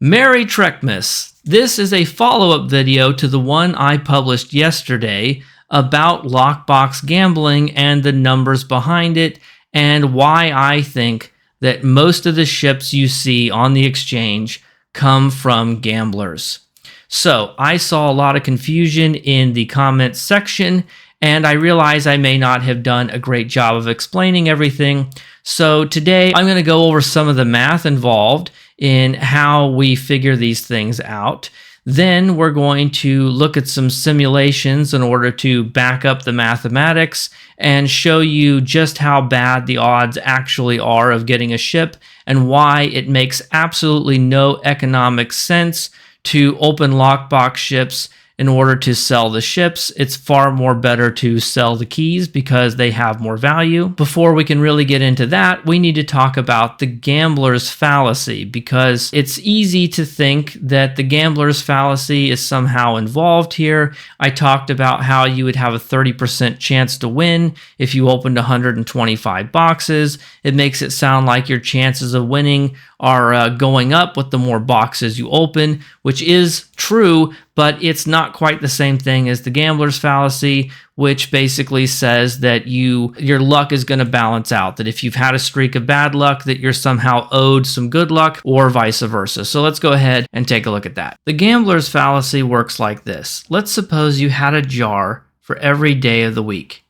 Merry Trekmas! This is a follow-up video to the one I published yesterday about lockbox gambling and the numbers behind it and why I think that most of the ships you see on the exchange come from gamblers. So I saw a lot of confusion in the comments section, and I realize I may not have done a great job of explaining everything. So today I'm going to go over some of the math involved in how we figure these things out. Then we're going to look at some simulations in order to back up the mathematics and show you just how bad the odds actually are of getting a ship and why it makes absolutely no economic sense to open lockbox ships in order to sell the ships. It's far more better to sell the keys because they have more value. Before we can really get into that, we need to talk about the gambler's fallacy, because it's easy to think that the gambler's fallacy is somehow involved here. I talked about how you would have a 30% chance to win if you opened 125 boxes. It makes it sound like your chances of winning are going up with the more boxes you open, which is true, but it's not quite the same thing as the gambler's fallacy, which basically says that your luck is going to balance out, that if you've had a streak of bad luck, that you're somehow owed some good luck, or vice versa. So let's go ahead and take a look at that. The gambler's fallacy works like this. Let's suppose you had a jar for every day of the week,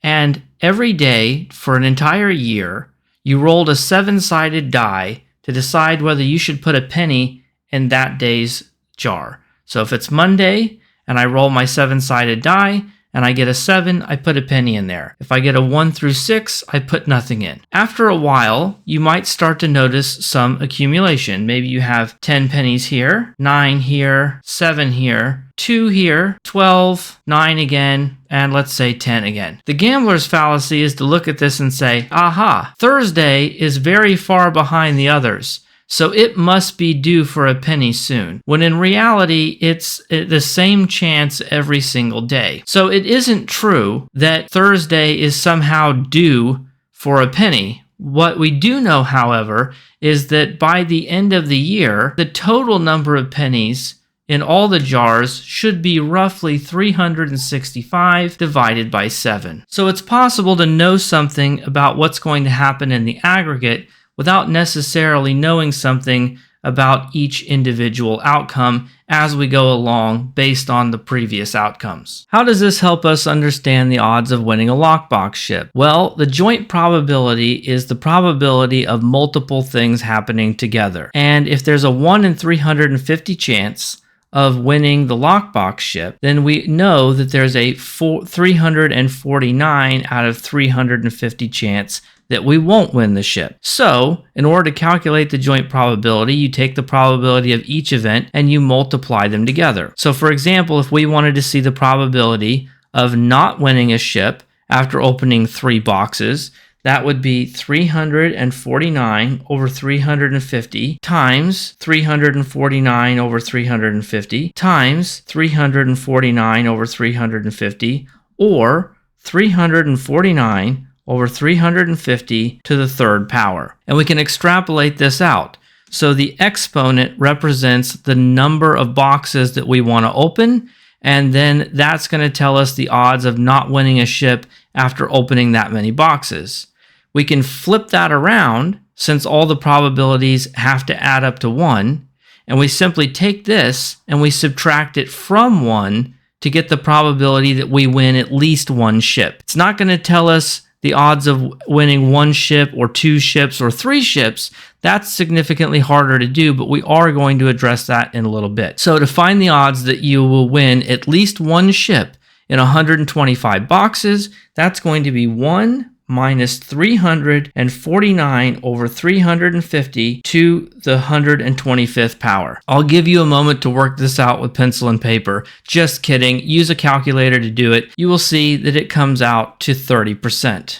and every day for an entire year, you rolled a 7-sided die to decide whether you should put a penny in that day's jar. So if it's Monday and I roll my 7-sided die and I get a 7, I put a penny in there. If I get a 1 through 6, I put nothing in. After a while, you might start to notice some accumulation. Maybe you have 10 pennies here, 9 here, 7 here, 2 here, 12, 9 again, and let's say 10 again. The gambler's fallacy is to look at this and say, aha, Thursday is very far behind the others, so it must be due for a penny soon, when in reality, it's the same chance every single day. So it isn't true that Thursday is somehow due for a penny. What we do know, however, is that by the end of the year, the total number of pennies in all the jars should be roughly 365 divided by 7. So it's possible to know something about what's going to happen in the aggregate without necessarily knowing something about each individual outcome as we go along based on the previous outcomes. How does this help us understand the odds of winning a lockbox ship? Well, the joint probability is the probability of multiple things happening together. And if there's a 1 in 350 chance of winning the lockbox ship, then we know that there's a 349 out of 350 chance that we won't win the ship. So, in order to calculate the joint probability, you take the probability of each event and you multiply them together. So, for example, if we wanted to see the probability of not winning a ship after opening 3 boxes, that would be 349 over 350 times 349 over 350 times 349 over 350, or 349 over 350 to the 3rd power. And we can extrapolate this out. So the exponent represents the number of boxes that we want to open, and then that's going to tell us the odds of not winning a ship after opening that many boxes. We can flip that around, since all the probabilities have to add up to 1, and we simply take this and we subtract it from 1 to get the probability that we win at least 1 ship. It's not going to tell us the odds of winning 1 ship or 2 ships or 3 ships. That's significantly harder to do, but we are going to address that in a little bit. So to find the odds that you will win at least 1 ship in 125 boxes, that's going to be 1 minus 349 over 350 to the 125th power. I'll give you a moment to work this out with pencil and paper. Just kidding. Use a calculator to do it. You will see that it comes out to 30%.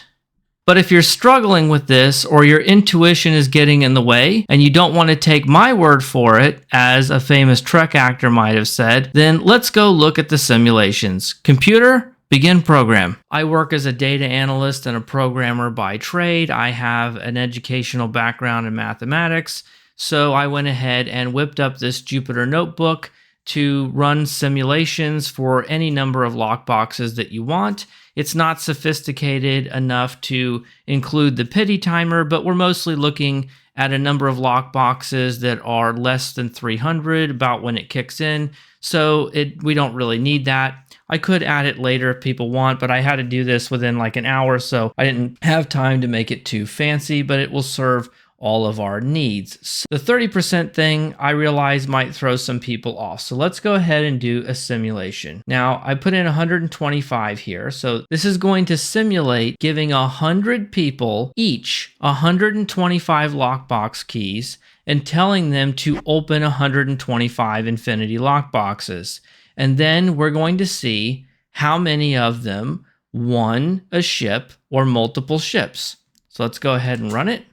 But if you're struggling with this, or your intuition is getting in the way and you don't want to take my word for it, as a famous Trek actor might have said, then let's go look at the simulations. Computer, begin program. I work as a data analyst and a programmer by trade. I have an educational background in mathematics. So I went ahead and whipped up this Jupyter notebook to run simulations for any number of lockboxes that you want. It's not sophisticated enough to include the pity timer, but we're mostly looking at a number of lockboxes that are less than 300, about when it kicks in. So we don't really need that. I could add it later if people want, but I had to do this within like an hour, so I didn't have time to make it too fancy, but it will serve all of our needs. So the 30% thing I realize might throw some people off. So let's go ahead and do a simulation. Now I put in 125 here. So this is going to simulate giving 100 people each 125 lockbox keys and telling them to open 125 infinity lockboxes. And then we're going to see how many of them won a ship or multiple ships. So let's go ahead and run it.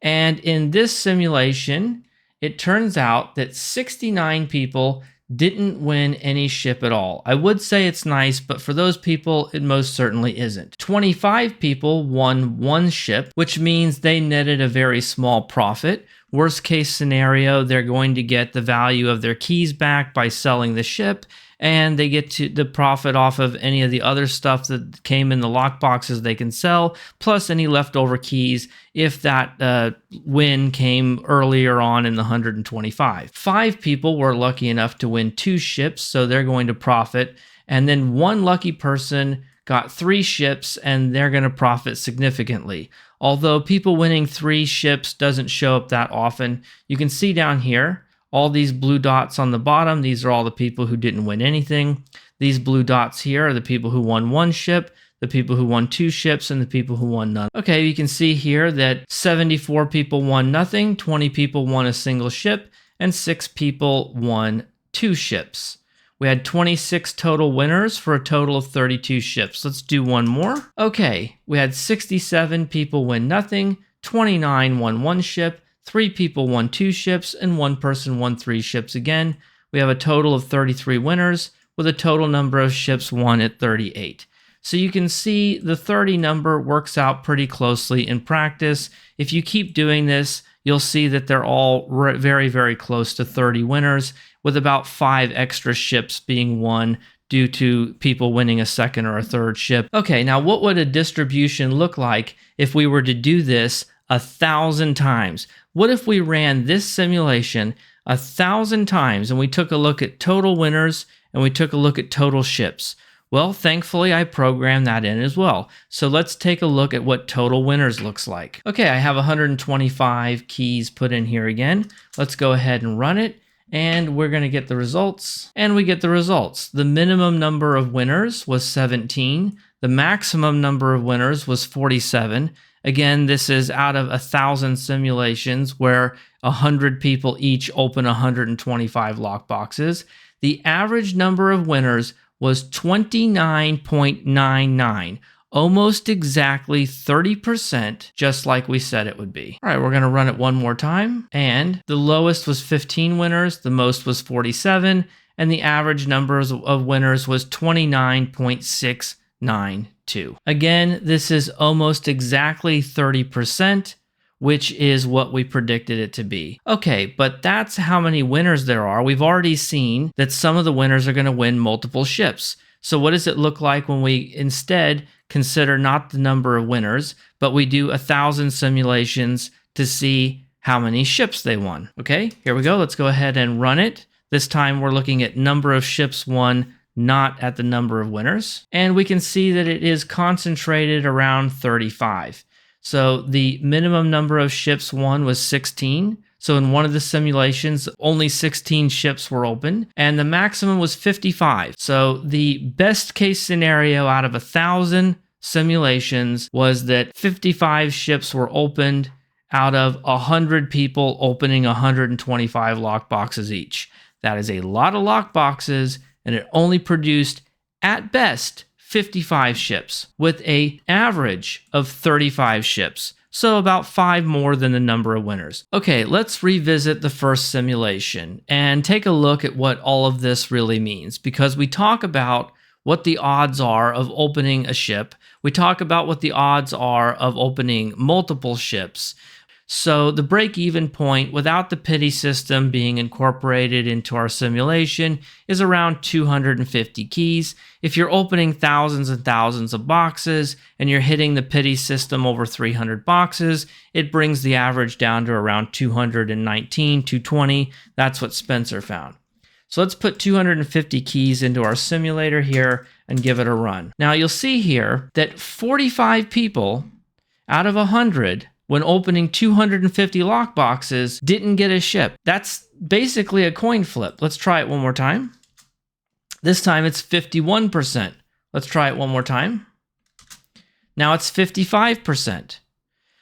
And in this simulation, it turns out that 69 people didn't win any ship at all. I would say it's nice, but for those people, it most certainly isn't. 25 people won one ship, which means they netted a very small profit. Worst case scenario, they're going to get the value of their keys back by selling the ship, and they get to the profit off of any of the other stuff that came in the lockboxes they can sell, plus any leftover keys if that win came earlier on in the 125. 5 people were lucky enough to win 2 ships, so they're going to profit, and then 1 lucky person got 3 ships, and they're going to profit significantly. Although people winning 3 ships doesn't show up that often, you can see down here, all these blue dots on the bottom, these are all the people who didn't win anything. These blue dots here are the people who won 1 ship, the people who won 2 ships, and the people who won none. Okay, you can see here that 74 people won nothing, 20 people won a single ship, and 6 people won 2 ships. We had 26 total winners for a total of 32 ships. Let's do one more. Okay, we had 67 people win nothing, 29 won 1 ship, 3 people won 2 ships, and 1 person won 3 ships again. We have a total of 33 winners with a total number of ships won at 38. So you can see the 30 number works out pretty closely in practice. If you keep doing this, you'll see that they're all very, very close to 30 winners, with about 5 extra ships being won due to people winning a second or a third ship. Okay, now what would a distribution look like if we were to do this 1,000 times? What if we ran this simulation 1,000 times and we took a look at total winners and we took a look at total ships? Well, thankfully, I programmed that in as well. So let's take a look at what total winners looks like. Okay, I have 125 keys put in here again. Let's go ahead and run it. And we're going to get the results. And we get the results. The minimum number of winners was 17. The maximum number of winners was 47. Again, this is out of 1,000 simulations where 100 people each open 125 lockboxes. The average number of winners was 29.99, almost exactly 30%, just like we said it would be. All right, we're going to run it one more time. And the lowest was 15 winners, the most was 47, and the average number of winners was 29.692. Again, this is almost exactly 30%, which is what we predicted it to be. Okay, but that's how many winners there are. We've already seen that some of the winners are going to win multiple ships. So what does it look like when we instead consider not the number of winners, but we do 1,000 simulations to see how many ships they won? Okay, here we go. Let's go ahead and run it. This time we're looking at number of ships won, not at the number of winners. And we can see that it is concentrated around 35. So the minimum number of ships won was 16. So in one of the simulations, only 16 ships were opened, and the maximum was 55. So the best case scenario out of 1,000 simulations was that 55 ships were opened out of 100 people opening 125 lockboxes each. That is a lot of lockboxes, and it only produced, at best, 55 ships with an average of 35 ships. So about 5 more than the number of winners. Okay, let's revisit the first simulation and take a look at what all of this really means, because we talk about what the odds are of opening a ship. We talk about what the odds are of opening multiple ships. So the break-even point without the pity system being incorporated into our simulation is around 250 keys. If you're opening thousands and thousands of boxes and you're hitting the pity system over 300 boxes, it brings the average down to around 219, 220. That's what Spencer found. So let's put 250 keys into our simulator here and give it a run. Now you'll see here that 45 people out of 100 when opening 250 lockboxes didn't get a ship. That's basically a coin flip. Let's try it one more time. This time it's 51%. Let's try it one more time. Now it's 55%.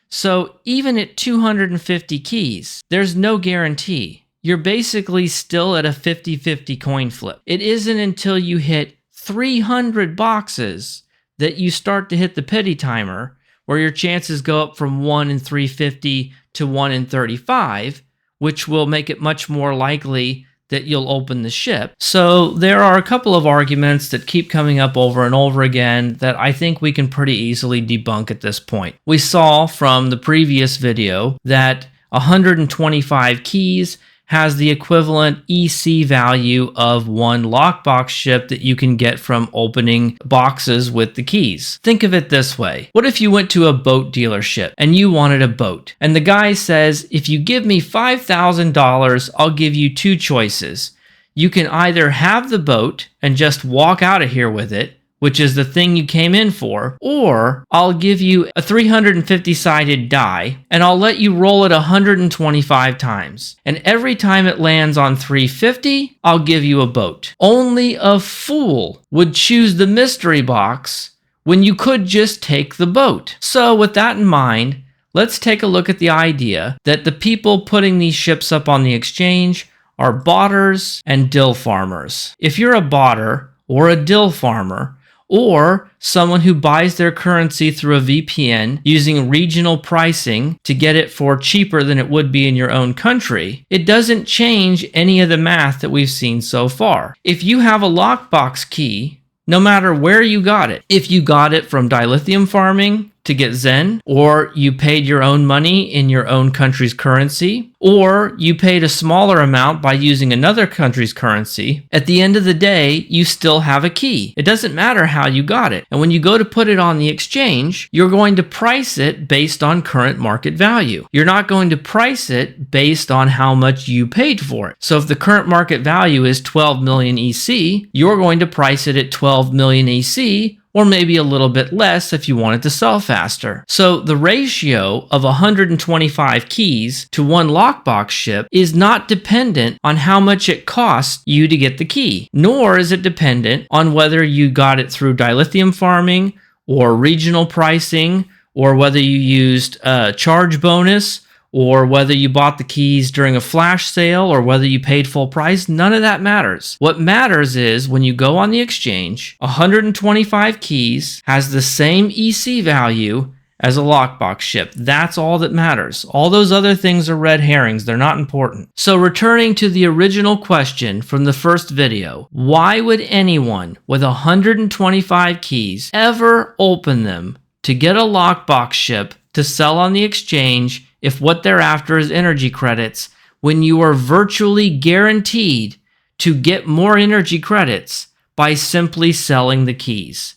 So even at 250 keys, there's no guarantee. You're basically still at a 50-50 coin flip. It isn't until you hit 300 boxes that you start to hit the pity timer, where your chances go up from 1 in 350 to 1 in 35, which will make it much more likely that you'll open the ship. So there are a couple of arguments that keep coming up over and over again that I think we can pretty easily debunk at this point. We saw from the previous video that 125 keys has the equivalent EC value of one lockbox ship that you can get from opening boxes with the keys. Think of it this way. What if you went to a boat dealership and you wanted a boat? And the guy says, if you give me $5,000, I'll give you two choices. You can either have the boat and just walk out of here with it, which is the thing you came in for, or I'll give you a 350-sided die, and I'll let you roll it 125 times. And every time it lands on 350, I'll give you a boat. Only a fool would choose the mystery box when you could just take the boat. So with that in mind, let's take a look at the idea that the people putting these ships up on the exchange are botters and dill farmers. If you're a botter or a dill farmer, or someone who buys their currency through a VPN using regional pricing to get it for cheaper than it would be in your own country, it doesn't change any of the math that we've seen so far. If you have a lockbox key, no matter where you got it, if you got it from dilithium farming to get Zen, or you paid your own money in your own country's currency, or you paid a smaller amount by using another country's currency, at the end of the day, you still have a key. It doesn't matter how you got it. And when you go to put it on the exchange, you're going to price it based on current market value. You're not going to price it based on how much you paid for it. So if the current market value is 12 million EC, you're going to price it at 12 million EC, or maybe a little bit less if you want it to sell faster. So the ratio of 125 keys to one lockbox ship is not dependent on how much it costs you to get the key, nor is it dependent on whether you got it through dilithium farming or regional pricing, or whether you used a charge bonus, or whether you bought the keys during a flash sale, or whether you paid full price. None of that matters. What matters is when you go on the exchange, 125 keys has the same EC value as a lockbox ship. That's all that matters. All those other things are red herrings. They're not important. So returning to the original question from the first video, why would anyone with 125 keys ever open them to get a lockbox ship to sell on the exchange if what they're after is energy credits, when you are virtually guaranteed to get more energy credits by simply selling the keys?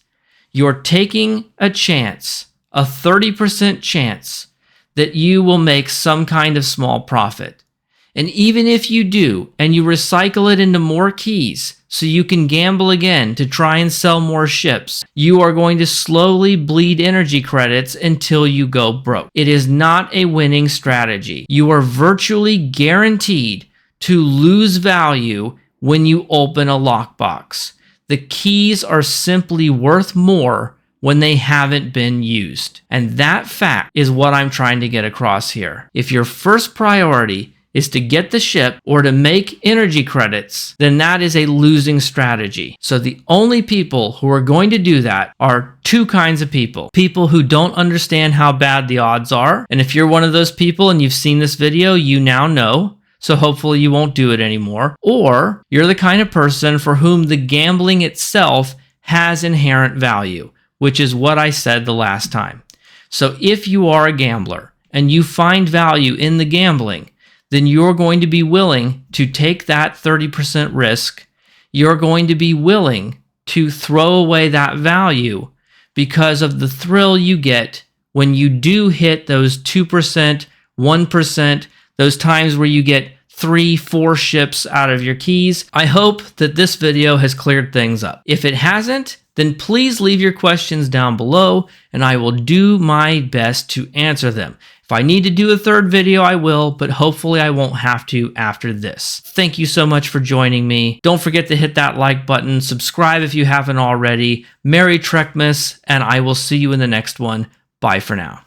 You're taking a chance, a 30% chance, that you will make some kind of small profit. And even if you do, and you recycle it into more keys so you can gamble again to try and sell more ships, you are going to slowly bleed energy credits until you go broke. It is not a winning strategy. You are virtually guaranteed to lose value when you open a lockbox. The keys are simply worth more when they haven't been used. And that fact is what I'm trying to get across here. If your first priority is to get the ship or to make energy credits, then that is a losing strategy. So the only people who are going to do that are two kinds of people. People who don't understand how bad the odds are. And if you're one of those people and you've seen this video, you now know. So hopefully you won't do it anymore. Or you're the kind of person for whom the gambling itself has inherent value, which is what I said the last time. So if you are a gambler and you find value in the gambling, then you're going to be willing to take that 30% risk. You're going to be willing to throw away that value because of the thrill you get when you do hit those 2%, 1%, those times where you get 3-4 ships out of your keys. I hope that this video has cleared things up. If it hasn't, then please leave your questions down below and I will do my best to answer them. If I need to do a third video, I will, but hopefully I won't have to after this. Thank you so much for joining me. Don't forget to hit that like button, subscribe if you haven't already. Merry Trekmas, and I will see you in the next one. Bye for now.